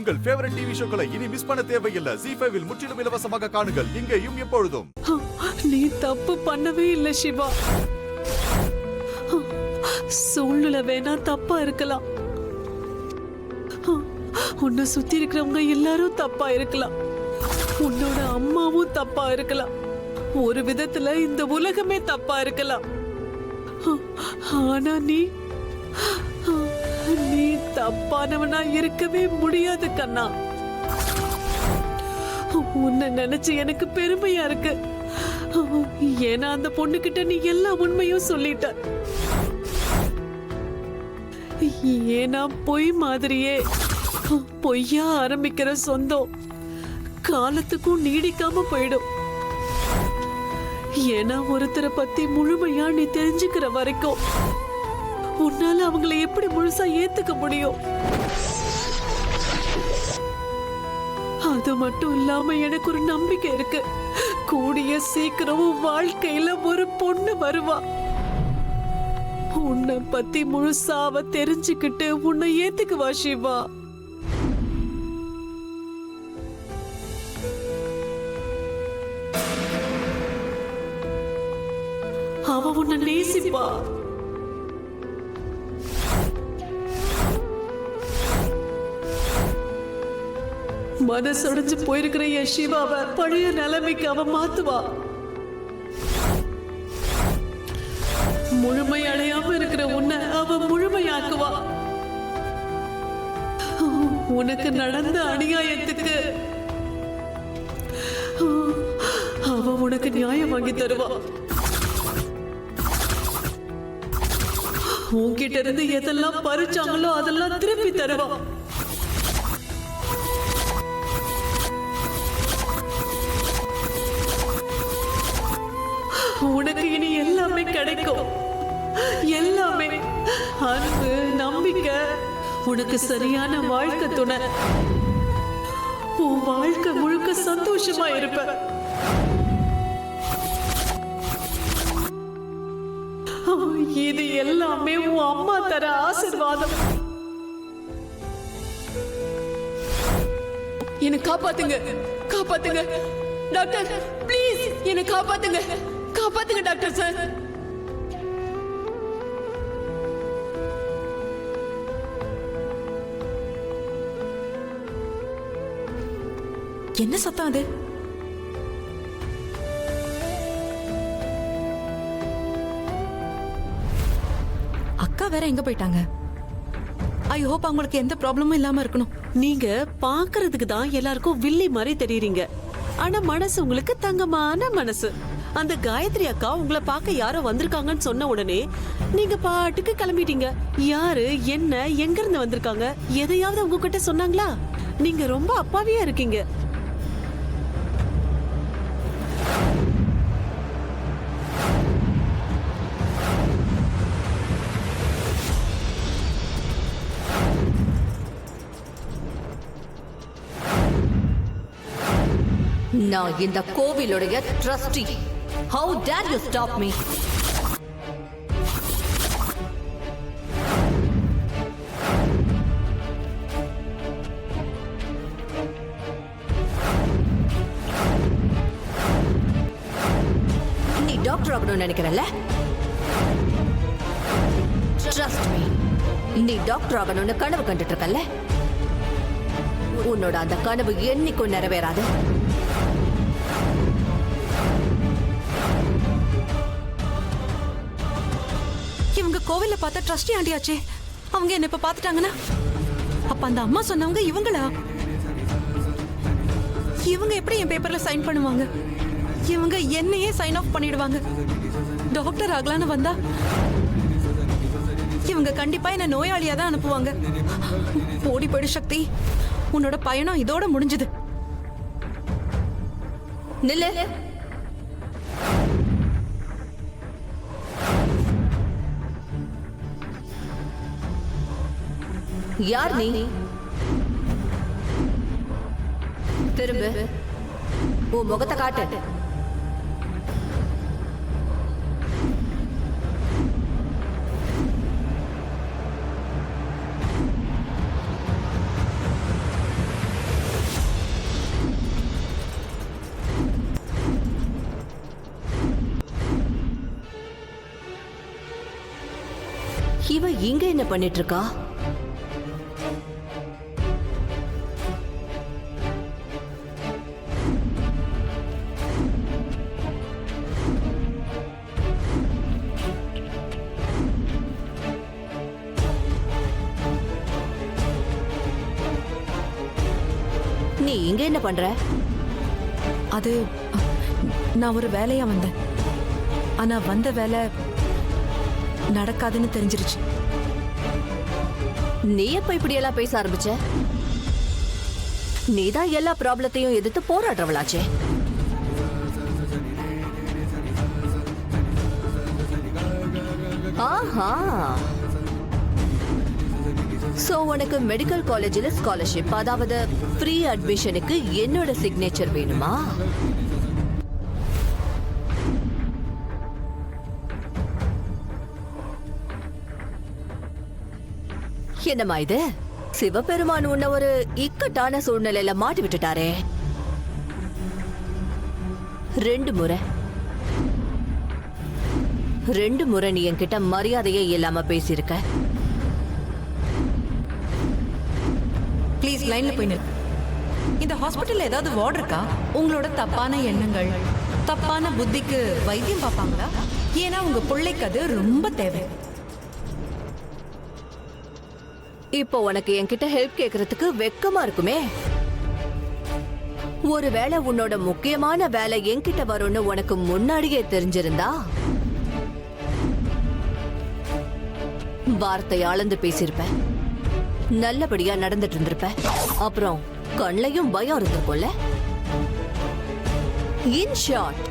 உங்கள் favourite TV ஷோக்களை இனி miss பண்ண தேவையில்லை. ZEE5 இல் முற்றிலும் இலவசமாக காணுங்கள், இங்கேயும் எப்பொழுதும். நீ தப்பு பண்ணவே இல்ல சிவா. சூழ்நிலை வேணா தப்பா இருக்கலாம், உன்னை சுத்தி இருக்கிறவங்க எல்லாரும் தப்பா இருக்கலாம், உன்னோட அம்மாவும் தப்பா இருக்கலாம், ஒரு விதத்துல இந்த உலகமே தப்பா இருக்கலாம். ஆனா நீ தப்பானவனா இருக்கவே முடியாது கண்ணா. உன்னை நினைச்சு எனக்கு பெருமையா இருக்கு. ஏன்னா அந்த பொண்ணுகிட்ட நீ எல்லா உண்மையும் சொல்லிட்ட. ஏன்னா பொய் மாதிரியே பொய்யா ஆரம்பிக்கிற சொந்தம் காலத்துக்கும் நீடிக்காம போயிடும். ஏன்னா ஒருத்தரை பத்தி முழுமையா நீ தெரிஞ்சுக்கிற வரைக்கும் உன்னால அவங்களை எப்படி முழுசா ஏத்துக்க முடியும்? அது மட்டும் இல்லாம எனக்கு ஒரு நம்பிக்கை இருக்கு, கூடிய சீக்கிரம் வாழ்க்கையில ஒரு பொண்ணு வருவா. உன்னை பத்தி முழுசா அவ தெரிஞ்சுக்கிட்டு உன்னை ஏத்துக்குவா சிவா. அவ உன்னை நேசிப்பா. மனசொடைஞ்சு போயிருக்கிற என் சிவாவை பழைய நிலைமைக்கு அவ மாத்துவா. முழுமை அடையாம இருக்கிற உன்னை அவ முழுமையாக்குவா. உனக்கு நடந்த அநியாயத்துக்கு அவ உனக்கு நியாயம் வாங்கி தருவா. உன்கிட்ட இருந்து எதெல்லாம் பறிச்சாங்களோ அதெல்லாம் திருப்பி தருவா. உனக்கு இனி எல்லாமே கிடைக்கும், எல்லாமே அன்பு, நம்பிக்கை, உனக்கு சரியான வாழ்க்கை துணை. உன் வாழ்க்கை முழுக்க சந்தோஷமா இருப்ப. இது எல்லாமே உன் அம்மா தர ஆசீர்வாதம். என்னை காப்பாத்துங்க, காப்பாத்துங்க டாக்டர், ப்ளீஸ் என்னை காப்பாத்துங்க, காப்பாத்துங்க டாக்டர் சார். என்ன சத்தம் அது? அக்கா வேற எங்க போயிட்டாங்க? ஐ ஹோப் அவங்களுக்கு எந்த ப்ராப்ளமும் இல்லாம இருக்கணும். நீங்க பாக்குறதுக்கு தான் எல்லாருக்கும் வில்லி மாதிரி தெரியுறீங்க, ஆனா மனசு உங்களுக்கு தங்கமான மனசு. அந்த காயத்ரி அக்கா உங்களை பார்க்க யாரோ வந்திருக்காங்கன்னு சொன்ன உடனே நீங்க பாட்டுக்கு கிளம்பிட்டீங்க. யாரு, என்ன, எங்க இருந்து வந்திருக்காங்க, எதையாவது உங்ககிட்ட சொன்னாங்களா? நீங்க ரொம்ப அப்பாவியா இருக்கீங்க. நான் இந்த கோவிலுடைய trustee. How dare you stop me? நீ டாக்டர் ஆகணும்னு நினைக்கிறல்ல? Trust me. நீ டாக்டர் ஆகணும்னு கனவு கண்டுட்டு இருக்கல்ல? உன்னோட அந்த கனவு என்னைக்கும் நிறைவேறாது. இவங்க கோவில்ல பார்த்த ட்ரஸ்டி ஆண்டியாச்சே, அவங்க என்ன இப்ப பாத்துட்டாங்கன்னா அப்ப அந்த அம்மா சொன்னவங்க இவங்களா? இவங்க எப்படி என் பேப்பர்ல சைன் பண்ணுவாங்க? இவங்க என்னையே சைன் ஆஃப் பண்ணிடுவாங்க. டாக்டர் ஆகலான்னு வந்தா இவங்க கண்டிப்பா என்ன நோயாளியா தான் அனுப்புவாங்க. ஓடி போயிடு சக்தி, உன்னோட பயணம் இதோட முடிஞ்சது. நில்லு. யார் நீ? திரும்ப உன் முகத்தை காட்டு. இங்க என்ன பண்ணிட்டு இருக்கா? நீ இங்க என்ன பண்ற? அது நான் ஒரு வேலையா வந்தேன். ஆனா வந்த வேலை நடக்காதுன்னு தெரிஞ்சிருச்சு. நீ எப்ப இப்படி எல்லாம் பேச ஆரம்பிச்ச? நீதான் எல்லா ப்ராப்ளத்தையும் எதிர்த்து போராடுறவளாச்சே. ஆஹா, சோ உனக்கு மெடிக்கல் காலேஜ்ல ஸ்காலர்ஷிப், அதாவது ஃப்ரீ அட்மிஷனுக்கு என்னோட சிக்னேச்சர் வேணுமா? என்னம்மா இது? சிவபெருமான் உன்ன ஒரு இக்கட்டான சூழ்நிலையில மாட்டி விட்டுட்டாரே. 2 முறை நீ என்கிட்ட மரியாதையே இல்லாம பேசியிருக்க. ப்ளீஸ் லைன்ல போய் நில்லு. இந்த ஹாஸ்பிட்டல்ல ஏதாவது வார்டு இருக்கா? உங்களோட தப்பான எண்ணங்கள், தப்பான புத்திக்கு வைத்தியம் பார்ப்பாங்களா? ஏன்னா உங்க பிள்ளைக்கு அது ரொம்ப தேவை. இப்போ உனக்கு என்கிட்ட ஹெல்ப் கேக்குறதுக்கு வெக்கமா இருக்குமே. ஒருவேளை உன்னோட முக்கியமான வேலை என்கிட்ட வரும்னு உனக்கு முன்னாடியே தெரிஞ்சிருந்தா வார்த்தை அளந்து பேசியிருப்ப, நல்லபடியா நடந்துட்டு இருந்திருப்ப. அப்புறம் கண்ணையும் பயம் இருந்திருக்கும்ல. இன் ஷார்ட்,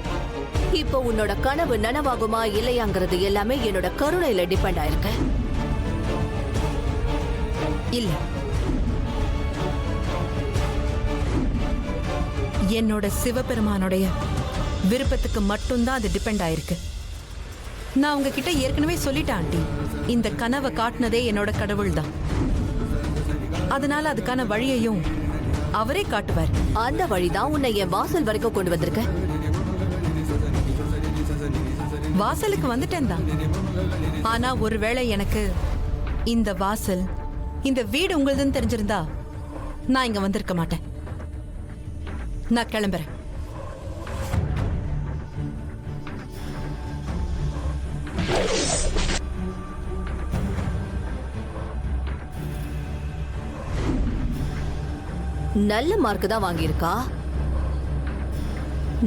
இப்போ உன்னோட கனவு நனவாகுமா இல்லையாங்கிறது எல்லாமே என்னோட கருணையில டிபெண்ட் ஆயிருக்கு. இல்ல, என்னோட சிவபெருமானுடைய விருப்பத்துக்கு மட்டும்தான் அது டிபெண்ட் ஆயிருக்கு. நான் உங்ககிட்ட ஏற்கனவே சொல்லிட்டேன் ஆண்டி, இந்த கனவை காட்டினதே என்னோட கடவுள் தான். அதனால அதுக்கான வழியையும் அவரே காட்டுவார். அந்த வழிதான் உன்னை என் வாசல் வரைக்கும் கொண்டு வந்திருக்க. வாசலுக்கு வந்துட்டேன் தான். ஆனா ஒருவேளை எனக்கு இந்த வாசல், இந்த வீடு உங்களுதுன்னு தெரிஞ்சிருந்தா நான் இங்க வந்திருக்க மாட்டேன். நான் கிளம்புறேன். நல்ல மார்க் தான் வாங்கியிருக்கா.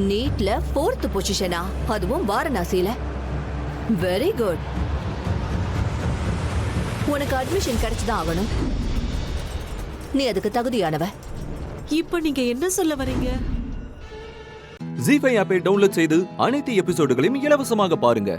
நீட்ல 4th பொசிஷனா, அதுவும் வாரணாசியில. Very good. உனக்கு அட்மிஷன் கிடைச்சுதான் ஆகணும். நீ அதுக்கு தகுதியானவ. இப்போ நீங்க என்ன சொல்ல வரீங்க? ஜீ5 ஆப்பை டவுன்லோட் செய்து அனைத்து எபிசோடுகளையும் இலவசமாக பாருங்க.